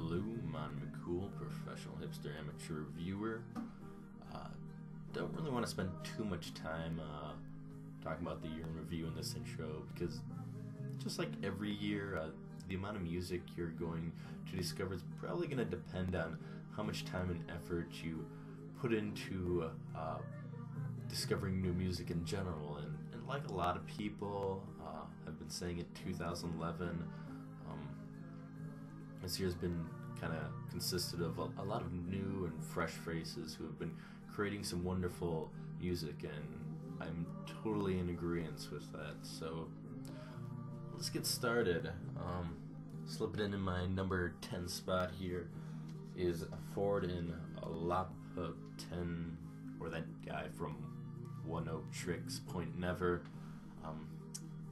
Hello, I'm McCool, professional hipster amateur reviewer. Don't really want to spend too much time talking about the year in review in this intro because just like every year, the amount of music you're going to discover is probably going to depend on how much time and effort you put into discovering new music in general. And like a lot of people have been saying, in 2011, this year's been kind of consisted of a lot of new and fresh faces who have been creating some wonderful music, and I'm totally in agreement with that. So let's get started. Slipping in my number 10 spot here is Ford and Lopatin, or that guy from One Oak Tricks Point Never,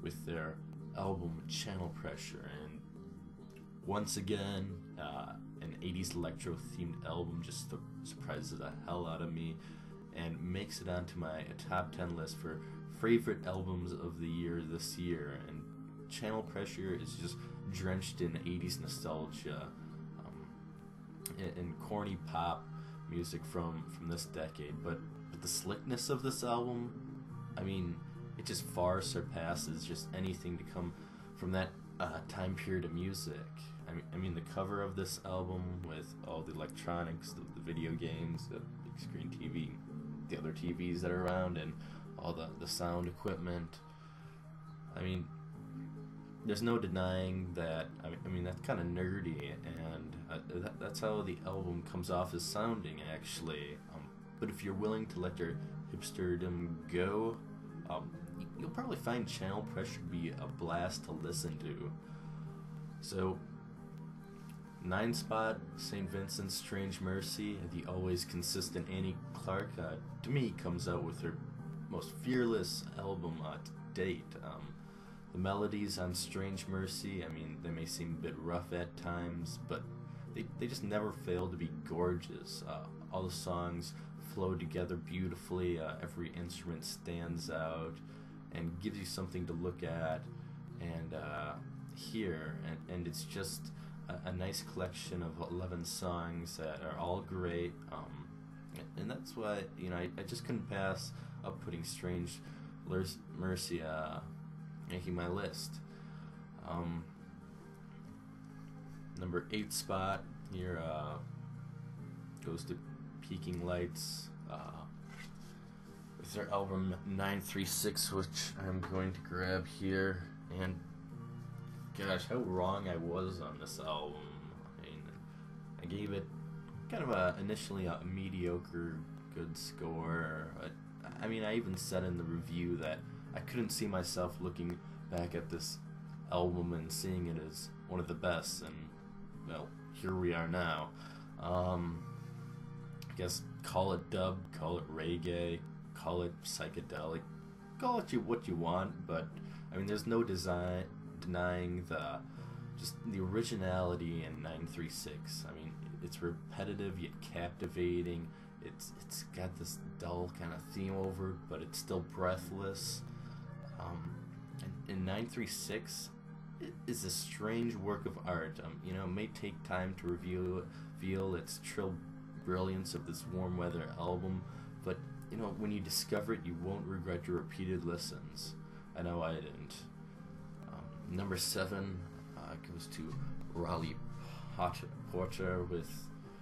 with their album Channel Pressure. And once again, an 80s electro themed album just surprises the hell out of me and makes it onto my top 10 list for favorite albums of the year this year. And Channel Pressure is just drenched in 80s nostalgia and corny pop music from this decade, but the slickness of this album, I mean, it just far surpasses just anything to come from that time period of music. I mean, the cover of this album with all the electronics, the video games, the big screen TV, the other TVs that are around, and all the sound equipment. I mean, there's no denying that. I mean that's kind of nerdy, and that's how the album comes off as sounding, actually. But if you're willing to let your hipsterdom go, you'll probably find Channel Pressure to be a blast to listen to. So, 9 spot, St. Vincent's Strange Mercy, the always consistent Annie Clark, to me, comes out with her most fearless album to date. The melodies on Strange Mercy, I mean, they may seem a bit rough at times, but they just never fail to be gorgeous. All the songs flow together beautifully, every instrument stands out and gives you something to look at and hear, and it's just a nice collection of 11 songs that are all great, and that's why, you know, I just couldn't pass up putting Strange Mercy making my list. Number 8 spot here goes to Peaking Lights with their album 936, which I'm going to grab here. And gosh, how wrong I was on this album. I mean, I gave it kind of initially a mediocre good score. I mean, I even said in the review that I couldn't see myself looking back at this album and seeing it as one of the best, and well, here we are now. I guess call it dub, call it reggae, call it psychedelic, call it what you want, but I mean, there's no denying the originality in 936. I mean, it's repetitive yet captivating. It's got this dull kind of theme over it, but it's still breathless. And 936 is a strange work of art. You know, it may take time to reveal its trill brilliance of this warm weather album, but you know, when you discover it, you won't regret your repeated listens. I know I didn't. Number 7 goes to Roly Porter with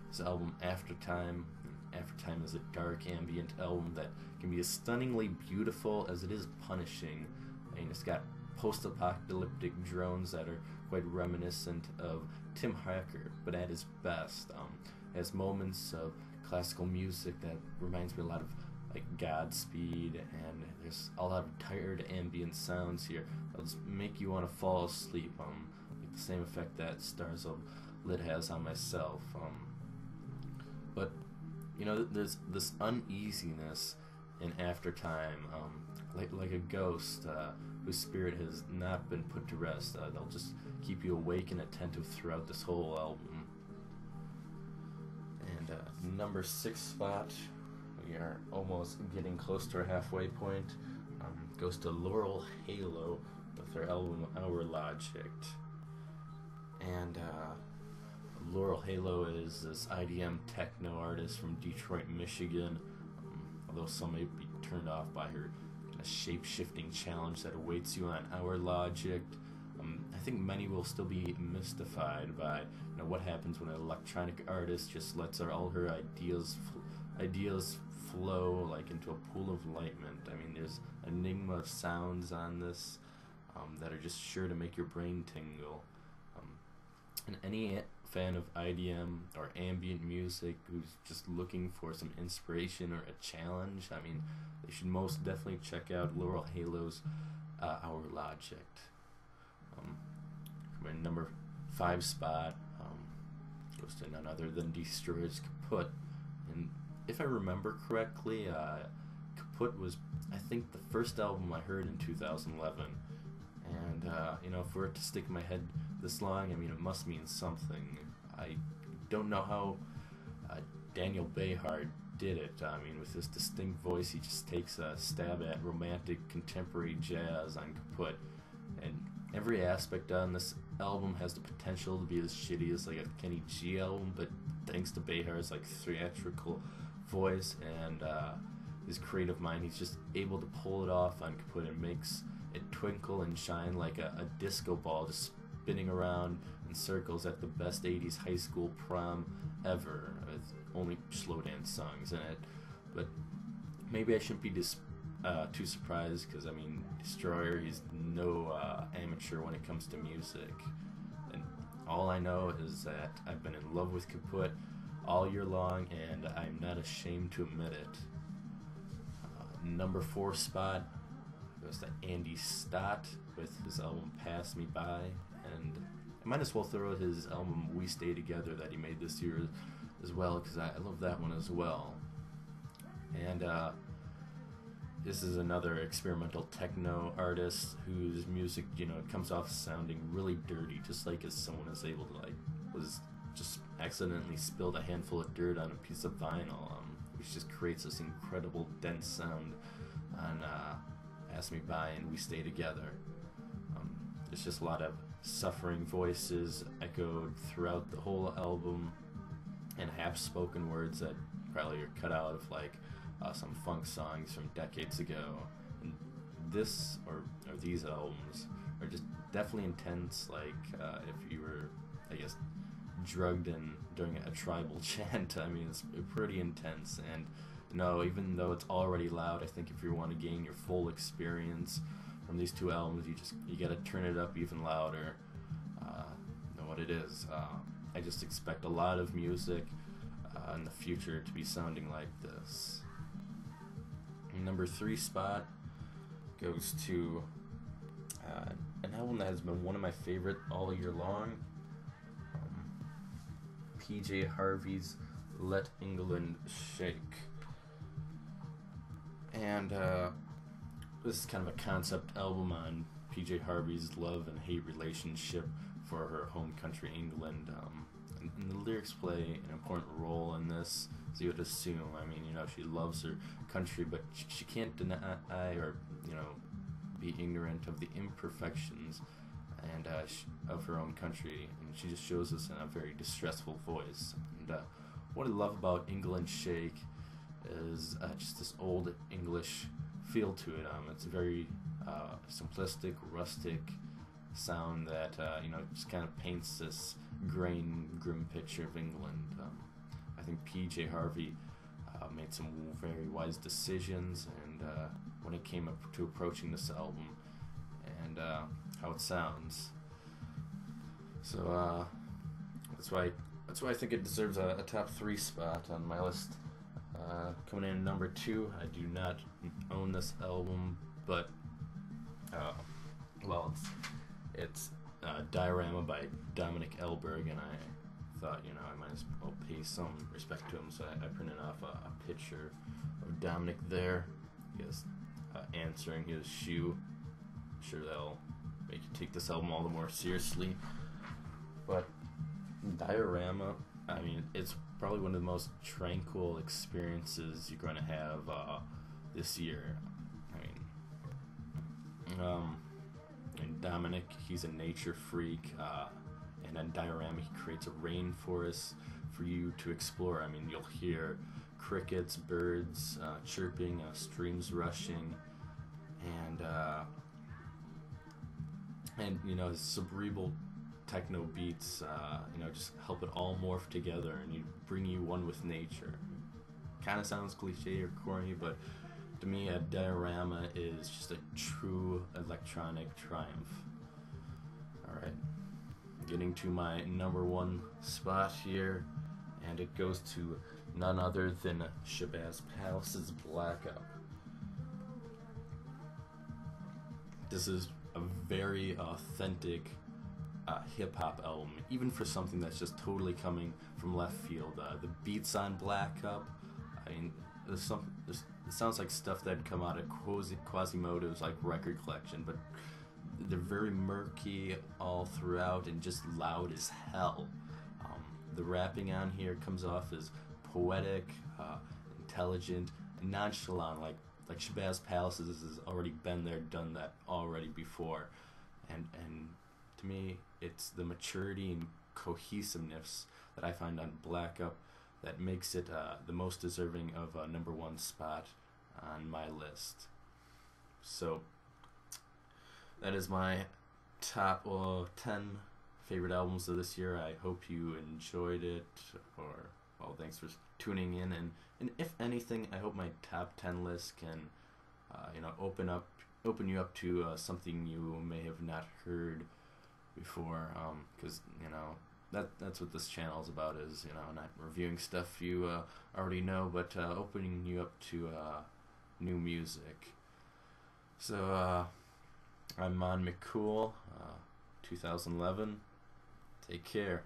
his album Aftertime. Aftertime is a dark ambient album that can be as stunningly beautiful as it is punishing. I mean, it's got post-apocalyptic drones that are quite reminiscent of Tim Hacker, but at his best. It has moments of classical music that reminds me a lot of like Godspeed, and there's a lot of tired ambient sounds here that'll just make you want to fall asleep. Like the same effect that Stars of Lit has on myself. But you know, there's this uneasiness in Aftertime, like a ghost whose spirit has not been put to rest. They'll just keep you awake and attentive throughout this whole album. And number 6 spot, we are almost getting close to our halfway point, goes to Laurel Halo with their album Our Logic. And Laurel Halo is this IDM techno artist from Detroit, Michigan. Although some may be turned off by her kind of shape-shifting challenge that awaits you on Our Logic, I think many will still be mystified by what happens when an electronic artist just lets all her ideas flow like into a pool of enlightenment. I mean, there's an enigma of sounds on this that are just sure to make your brain tingle. And any fan of IDM or ambient music who's just looking for some inspiration or a challenge, I mean, they should most definitely check out Laurel Halo's Our Logic. My number 5 spot goes to none other than Destroyer's Kaputt. And if I remember correctly, Kaputt was, I think, the first album I heard in 2011. And, if we were to stick in my head this long, I mean, it must mean something. I don't know how Daniel Behar did it. I mean, with his distinct voice, he just takes a stab at romantic contemporary jazz on Kaputt. And every aspect on this album has the potential to be as shitty as like a Kenny G album, but thanks to Behar's like theatrical voice and his creative mind, he's just able to pull it off on Kaputt and makes it twinkle and shine like a disco ball just spinning around in circles at the best 80s high school prom ever, with only slow dance songs in it. But maybe I shouldn't be too surprised, because I mean, Destroyer, he's no amateur when it comes to music, and all I know is that I've been in love with Kaputt all year long, and I'm not ashamed to admit it. Number 4 spot goes to Andy Stott with his album Pass Me By, and I might as well throw his album We Stay Together that he made this year as well, because I love that one as well. And this is another experimental techno artist whose music, comes off sounding really dirty, just like as someone is able to was just accidentally spilled a handful of dirt on a piece of vinyl, which just creates this incredible dense sound on Pass Me By and We Stay Together. There's just a lot of suffering voices echoed throughout the whole album, and half-spoken words that probably are cut out of some funk songs from decades ago. And this or these albums are just definitely intense, if you were, I guess, drugged in during a tribal chant. I mean, it's pretty intense. And no, even though it's already loud, I think if you want to gain your full experience from these two albums, you gotta turn it up even louder. Know what it is. I just expect a lot of music in the future to be sounding like this. Number 3 spot goes to an album that has been one of my favorite all year long. PJ Harvey's Let England Shake. And this is kind of a concept album on PJ Harvey's love and hate relationship for her home country, England. And the lyrics play an important role in this, as you would assume. I mean, she loves her country, but she can't deny or, be ignorant of the imperfections and of her own country, and she just shows us in a very distressful voice. And what I love about England Shake is just this old English feel to it. It's a very simplistic, rustic sound that just kind of paints this grim picture of England. I think PJ Harvey made some very wise decisions, and when it came up to approaching this album and how it sounds. So that's why I think it deserves a top 3 spot on my list. Coming in at number 2, I do not own this album, but it's Diorama by Dominik Eulberg, and I thought I might as well pay some respect to him, so I printed off a picture of Dominik there. He is answering his shoe. I'm sure that'll make you take this album all the more seriously. But Diorama, I mean, it's probably one of the most tranquil experiences you're going to have this year. I mean, and Dominik, he's a nature freak, and and then Diorama, he creates a rainforest for you to explore. I mean, you'll hear crickets, birds chirping, streams rushing, and you know, his cerebral techno beats, you know, just help it all morph together and you bring you one with nature. Kind of sounds cliche or corny, but to me, a Diorama is just a true electronic triumph. Alright, getting to my number one spot here, and it goes to none other than Shabazz Palace's Black Up. This is a very authentic hip-hop album, even for something that's just totally coming from left field. The beats on Black Up, I mean, it sounds like stuff that'd come out of Quasimodo's like record collection, but they're very murky all throughout and just loud as hell. The rapping on here comes off as poetic, intelligent, and nonchalant, like Shabazz Palace has already been there, done that already before, and to me, it's the maturity and cohesiveness that I find on Black Up that makes it the most deserving of a number one spot on my list. So that is my top 10 favorite albums of this year. I hope you enjoyed it, or well, thanks for tuning in, and if anything, I hope my top 10 list can you know, open you up to something you may have not heard before, because you know, that's what this channel is about, is, you know, not reviewing stuff you already know, but opening you up to new music. So I'm Mon McCool, 2011. Take care.